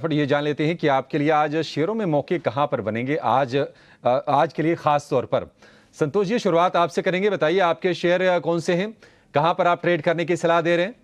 फटाफट ये जान लेते हैं कि आपके लिए आज शेयरों में मौके कहां पर बनेंगे आज के लिए खास तौर पर। संतोष जी, शुरुआत आपसे करेंगे। बताइए आपके शेयर कौन से हैं, कहां पर आप ट्रेड करने की सलाह दे रहे हैं?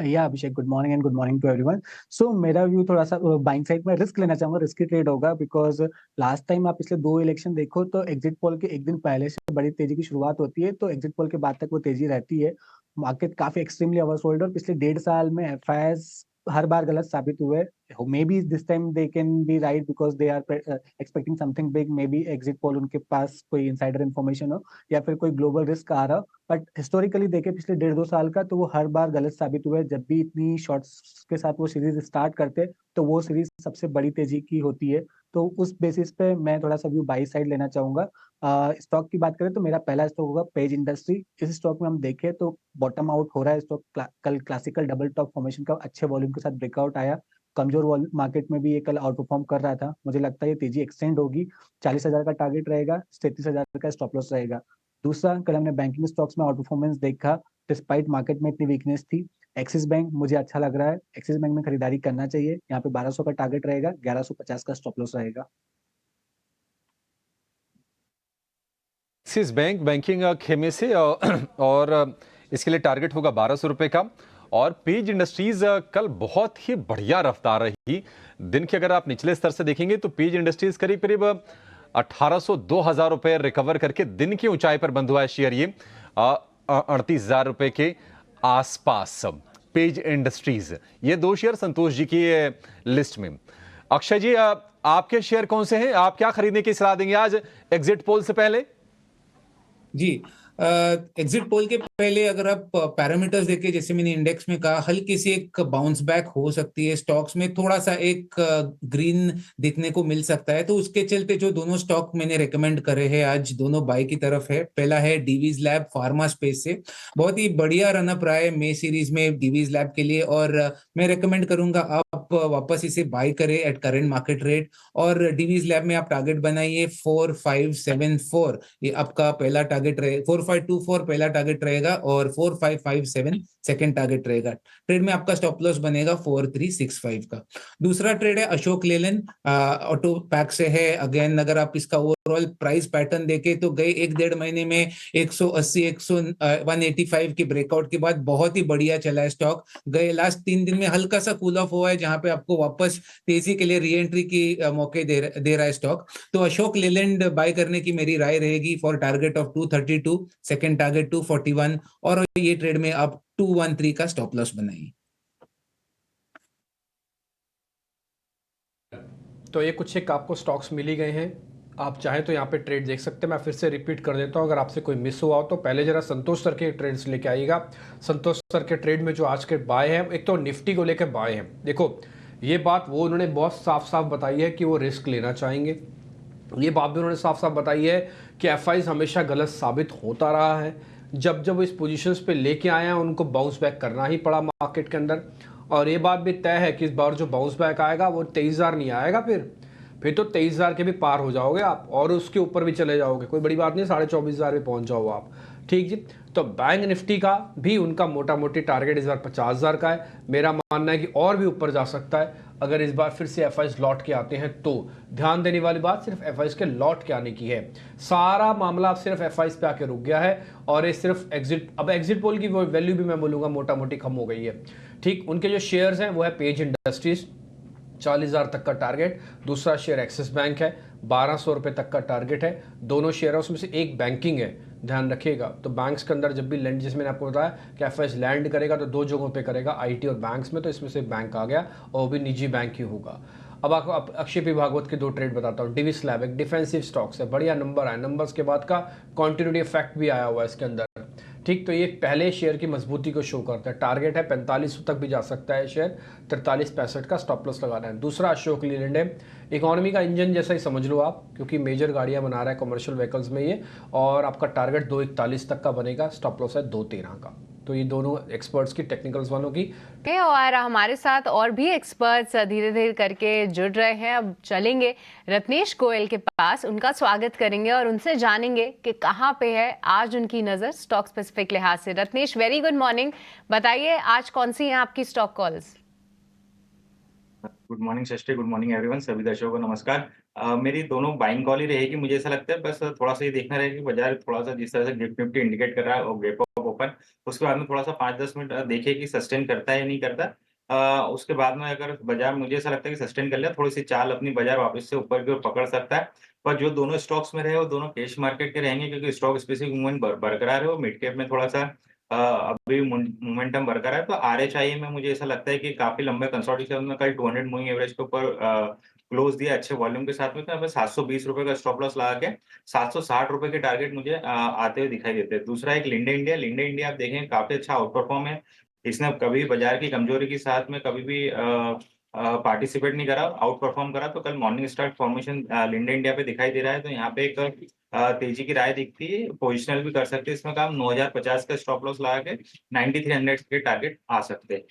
या Abhishek, good morning and good morning to everyone. So मेरा व्यू थोड़ा सा बाइंग साइड में रिस्क लेना चाहूंगा, रिस्की ट्रेड होगा बिकॉज लास्ट टाइम आप पिछले दो इलेक्शन देखो तो एग्जिट पोल के एक दिन पहले से बड़ी तेजी की शुरुआत होती है, तो एग्जिट पोल के बाद तक वो तेजी रहती है। मार्केट काफी एक्सट्रीमली ओवरसोल्ड और पिछले 1.5 साल में एफआईआईज हर बार गलत साबित हुए। Maybe this time they can be right because they are expecting something big. Maybe exit poll उनके पास कोई इनसाइडर इन्फॉर्मेशन हो या फिर कोई ग्लोबल रिस्क आ रहा हो। बट हिस्टोरिकली देखे पिछले 1.5-2 साल का, तो वो हर बार गलत साबित हुए। जब भी इतनी शॉर्ट्स के साथ वो सीरीज स्टार्ट करते तो वो सीरीज सबसे बड़ी तेजी की होती है। तो उस बेसिस पे मैं थोड़ा सा व्यू बाई साइड लेना चाहूंगा। स्टॉक की बात करें तो मेरा पहला स्टॉक होगा पेज इंडस्ट्री। इस स्टॉक में हम देखें तो बॉटम आउट हो रहा है स्टॉक। कल क्लासिकल डबल टॉप फॉर्मेशन का अच्छे वॉल्यूम के साथ ब्रेकआउट आया। कमजोर मार्केट में भी ये कल आउट परफॉर्म कर रहा था। मुझे लगता है ये तेजी एक्सटेंड होगी। 40,000 का टारगेट रहेगा, 33,000 का स्टॉप लॉस रहेगा। दूसरा, कल हमने बैंकिंग स्टॉक्स में आउट परफॉर्मेंस देखा डिस्पाइट मार्केट में इतनी वीकनेस थी। एक्सिस बैंक मुझे अच्छा लग रहा है, एक्सिस बैंक में खरीदारी करना चाहिए। यहाँ पे 1200 का टारगेट रहेगा, 1150 का स्टॉप लॉस रहेगा। एक्सिस बैंक बैंकिंग खेमे से और इसके लिए टारगेट होगा 1200 रुपए का। और पेज इंडस्ट्रीज कल बहुत ही बढ़िया रफ्तार रही। दिन के अगर आप निचले स्तर से देखेंगे तो पेज इंडस्ट्रीज करीब करीब 1800-2000 रुपए रिकवर करके दिन की ऊंचाई पर बंद हुआ है शेयर। ये 38,000 रुपए के आसपास पेज इंडस्ट्रीज। ये दो शेयर संतोष जी की लिस्ट में। अक्षय जी, आपके शेयर कौन से हैं? आप क्या खरीदने की सलाह देंगे आज एग्जिट पोल से पहले? जी, एग्जिट पोल के पहले अगर आप पैरामीटर्स देखें, जैसे मैंने इंडेक्स में कहा, हल्की सी एक बाउंस बैक हो सकती है। स्टॉक्स में थोड़ा सा एक ग्रीन दिखने को मिल सकता है। तो उसके चलते जो दोनों स्टॉक मैंने रेकमेंड करे हैं आज, दोनों बाय की तरफ है। पहला है डीवीज लैब फार्मा स्पेस से। बहुत ही बढ़िया रनअप रहा है मे सीरीज में डीवीज लैब के लिए, और मैं रेकमेंड करूंगा आप वापस इसे बाय करें एट करेंट मार्केट रेट। और डीवीज लैब में आप टारगेट बनाइए 4574, ये आपका पहला टारगेट रहेगा। 4524 पहला टारगेट रहेगा और 4557 सेकंड टारगेट रहेगा। ट्रेड में आपका स्टॉप लॉस बनेगा 4365 का। दूसरा ट्रेड है अशोक लेलैंड, ऑटो पैक से है। अगेन अगर आप इसका ओवरऑल प्राइस पैटर्न देखें तो गए 1-1.5 महीने में 180 185 की ब्रेकआउट के बाद बहुत ही बढ़िया चला है स्टॉक। गए लास्ट 3 दिन में हल्का सा कूल ऑफ हुआ है, जहां पे आपको वापस तेजी के लिए री एंट्री की मौके दे रहा है स्टॉक। तो अशोक लेलैंड बाय करने की मेरी राय रहेगी for target of 232, second target 241, और ये ट्रेड में आप 213 का स्टॉप लॉस बनाइए। तो ये कुछ एक आपको स्टॉक्स मिल ही गए हैं। आप चाहें तो यहाँ पे ट्रेड देख सकते हैं। मैं फिर से रिपीट कर देता हूँ, अगर आपसे कोई मिस हुआ हो तो पहले जरा संतोष सर के ट्रेड्स लेके आइएगा। संतोष सर के ट्रेड में जो आज के बाय हैं, एक तो निफ्टी को लेकर बाय हैं। देखो, ये बात वो उन्होंने बहुत साफ साफ बताई है कि वो रिस्क लेना चाहेंगे। ये बात भी उन्होंने साफ साफ बताई है कि एफआईज हमेशा गलत साबित होता रहा है। जब जब इस पोजीशंस पे लेके आए हैं उनको बाउंस बैक करना ही पड़ा मार्केट के अंदर। और ये बात भी तय है कि इस बार जो बाउंस बैक आएगा वो 23,000 नहीं आएगा। फिर तो 23,000 के भी पार हो जाओगे आप, और उसके ऊपर भी चले जाओगे। कोई बड़ी बात नहीं, 24,500 पे पहुंच जाओ आप। ठीक जी। तो बैंक निफ्टी का भी उनका मोटा मोटी टारगेट इस बार 50,000 का है। मेरा मानना है कि और भी ऊपर जा सकता है अगर इस बार फिर से एफआईज लौट के आते हैं तो। ध्यान देने वाली बात सिर्फ एफआईज के लौट के आने की है। सारा मामला अब सिर्फ एफआईज पे आके रुक गया है, और ये सिर्फ एग्जिट पोल की वैल्यू भी मैं बोलूंगा मोटा मोटी कम हो गई है। ठीक, उनके जो शेयर्स हैं वो है पेज इंडस्ट्रीज, 40,000 तक का टारगेट। दूसरा शेयर एक्सिस बैंक है, 1200 रुपए तक का टारगेट है। दोनों शेयर उसमें से एक बैंकिंग है, ध्यान रखिएगा। तो बैंक्स के अंदर जब भी लैंड, जिसमें आपको बताया कि एफएस लैंड करेगा तो दो जगहों पे करेगा, आईटी और बैंक्स में। तो इसमें से बैंक आ गया और वो भी निजी बैंक ही होगा। अब आपको अक्षय पी भागवत के दो ट्रेड बताता हूँ। डिविस लैब एक डिफेंसिव स्टॉक्स है, बढ़िया नंबर आए, नंबर्स के बाद का कॉन्टिन्यूटी इफेक्ट भी आया हुआ है इसके अंदर। ठीक, तो ये पहले शेयर की मजबूती को शो करता है। टारगेट है 4500 तक भी जा सकता है शेयर, 43-65 का स्टॉप लॉस लगाना है। दूसरा अशोक लीलैंड है, इकोनॉमी का इंजन जैसा ही समझ लो आप, क्योंकि मेजर गाड़ियां बना रहा है कमर्शियल व्हीकल्स में ये, और आपका टारगेट 241 तक का बनेगा, स्टॉप लॉस है 213 का। तो ये दोनों एक्सपर्ट्स की, टेक्निकल्स वालों की। और हमारे साथ और भी एक्सपर्ट्स धीरे धीरे करके जुड़ रहे हैं। अब चलेंगे रत्नेश गोयल के पास, उनका स्वागत करेंगे और उनसे जानेंगे कि कहाँ पे है आज उनकी नज़र स्टॉक स्पेसिफिक लिहाज से। Ratnesh, very good morning. बताइए आज कौन सी हैं आपकी stock calls? Good morning Shashti, good morning everyone, सभी दर्शकों को नमस्कार। मेरी दोनों बाइंग कॉल ही रहेगी। मुझे ऐसा लगता है बस थोड़ा-सा ये देखना रहेगा कि बाजार थोड़ा-सा जिस तरह से गिफ्ट निफ्टी इंडिकेट कर रहा है और गैप अप ओपन, उसके बाद में थोड़ा-सा 5-10 मिनट देखिए कि सस्टेन करता है या नहीं करता। उसके बाद में अगर बाजार मुझे ऐसा लगता है कि सस्टेन कर लिया, थोड़ी-सी चाल अपनी बाजार वापस से ऊपर की ओर पकड़ सकता है। पर जो दोनों स्टॉक्स में रहे वो दोनों कैश मार्केट के रहेंगे क्योंकि स्टॉक स्पेसिफिक मूवमेंट बरकरार है और मिड कैप में थोड़ा-सा अभी मोमेंटम बरकरार है। तो आरएचआई में मुझे ऐसा लगता है कि काफ़ी लंबे कंसोलिडेशन में कल 200 मूविंग एवरेज के ऊपर क्लोज़ दिया अच्छे वॉल्यूम के साथ में। तो यहाँ पे ₹720 का स्टॉप लॉस लगा के ₹760 के टारगेट मुझे आते हुए दिखाई देते हैं। दूसरा एक लिंडे इंडिया। लिंडे इंडिया आप देखें काफ़ी अच्छा आउट परफॉर्म है। इसने कभी बाजार की कमजोरी के साथ में कभी भी पार्टिसिपेट नहीं करा, आउट परफॉर्म करा। तो कल morning star formation Linde India पे दिखाई दे रहा है। तो यहाँ पे एक तेजी की राय दिखती है, पोजिशनल भी कर सकते हैं इसमें काम। 9050 का स्टॉप लॉस लगा के 9300 के टारगेट आ सकते हैं।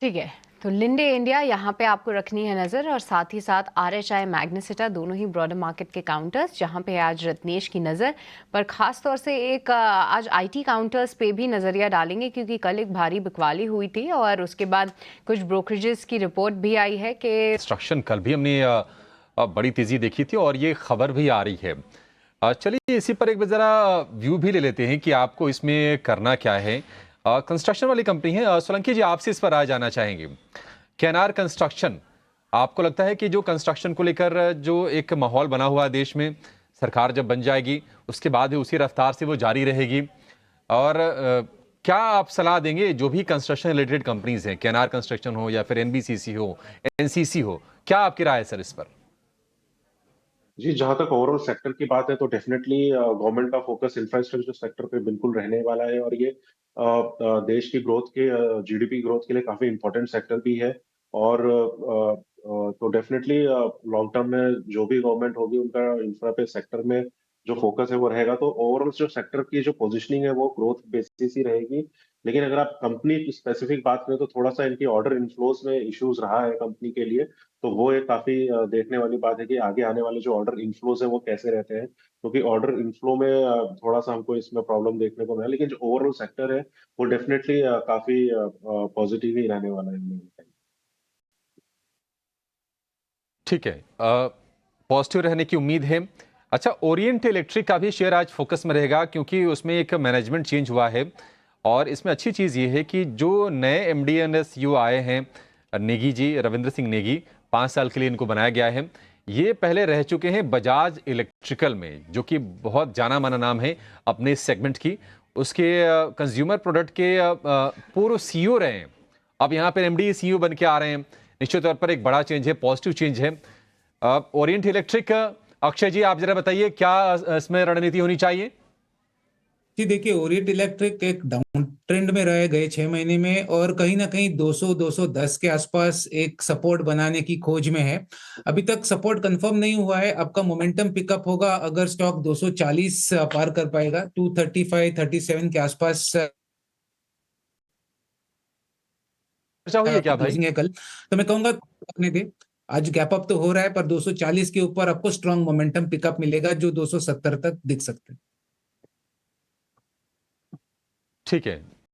ठीक है, तो लिंडे इंडिया यहाँ पे आपको रखनी है नज़र, और साथ ही साथ आरएचआई मैग्नेसिटा, दोनों ही ब्रॉडर मार्केट के काउंटर्स जहाँ पे आज रत्नेश की नज़र। पर ख़ास तौर से एक आज आईटी काउंटर्स पे भी नज़रिया डालेंगे क्योंकि कल एक भारी बिकवाली हुई थी और उसके बाद कुछ ब्रोकरेजेस की रिपोर्ट भी आई है कि कंस्ट्रक्शन कल भी हमने बड़ी तेजी देखी थी और ये खबर भी आ रही है। चलिए इसी पर एक बार जरा व्यू भी ले लेते हैं कि आपको इसमें करना क्या है। कंस्ट्रक्शन वाली कंपनी है। सोलंकी जी, आपसे इस पर राय जानना चाहेंगे। केएनआर कंस्ट्रक्शन, आपको लगता है कि जो कंस्ट्रक्शन को लेकर जो एक माहौल बना हुआ है देश में, सरकार जब बन जाएगी उसके बाद ही उसी रफ्तार से वो जारी रहेगी? और क्या आप सलाह देंगे जो भी कंस्ट्रक्शन रिलेटेड कंपनीज हैं, केएनआर कंस्ट्रक्शन हो या फिर एनबीसीसी हो, एनसीसी हो, क्या आपकी राय है सर इस पर? जी, जहाँ तक ओवरऑल सेक्टर की बात है तो डेफिनेटली गवर्नमेंट का फोकस इंफ्रास्ट्रक्चर सेक्टर पे बिल्कुल रहने वाला है और ये देश की ग्रोथ के जीडीपी ग्रोथ के लिए काफी इम्पोर्टेंट सेक्टर भी है और तो डेफिनेटली लॉन्ग टर्म में जो भी गवर्नमेंट होगी उनका इंफ्रा पे सेक्टर में जो फोकस है वो रहेगा। तो ओवरऑल जो सेक्टर की जो पोजीशनिंग है वो ग्रोथ बेसिस ही रहेगी। लेकिन अगर आप कंपनी की स्पेसिफिक बात करें तो थोड़ा सा इनकी ऑर्डर इनफ्लोज में इश्यूज रहा है कंपनी के लिए। तो वो एक काफी देखने वाली बात है कि आगे आने वाले जो ऑर्डर इनफ्लोज है वो कैसे रहते हैं, क्योंकि ऑर्डर इनफ्लो में थोड़ा सा हमको इसमें प्रॉब्लम देखने को मिला। लेकिन जो ओवरऑल सेक्टर है वो डेफिनेटली काफी पॉजिटिव ही रहने वाला है। ठीक है, पॉजिटिव रहने की उम्मीद है। अच्छा, ओरिएंट इलेक्ट्रिक का भी शेयर आज फोकस में रहेगा क्योंकि उसमें एक मैनेजमेंट चेंज हुआ है और इसमें अच्छी चीज़ ये है कि जो नए एमडी एंड सीईओ आए हैं, नेगी जी, रविंद्र सिंह नेगी, 5 साल के लिए इनको बनाया गया है। ये पहले रह चुके हैं बजाज इलेक्ट्रिकल में, जो कि बहुत जाना माना नाम है अपने सेगमेंट की। उसके कंज्यूमर प्रोडक्ट के पूर्व सीईओ रहे हैं, अब यहाँ पर एमडी सीईओ बन के आ रहे हैं। निश्चित तौर पर एक बड़ा चेंज है, पॉजिटिव चेंज है। ओरिएंट इलेक्ट्रिक, अक्षय जी आप जरा बताइए क्या इसमें रणनीति होनी चाहिए? जी देखिए, ओरिएंट इलेक्ट्रिक एक डाउन ट्रेंड में रहे गए 6 महीने में और कहीं ना कहीं 200-210 के आसपास एक सपोर्ट बनाने की खोज में है। अभी तक सपोर्ट कंफर्म नहीं हुआ है। आपका मोमेंटम पिकअप होगा अगर स्टॉक 240 पार कर पाएगा, 235-37 के आसपास चर्चा हुई है क्या भाई? क्लोजिंग है कल। तो मैं कहूंगा अपने दे, आज गैप अप तो हो रहा है पर 240 के ऊपर आपको स्ट्रॉन्ग मोमेंटम पिकअप मिलेगा जो 270 तक दिख सकते हैं। ठीक है,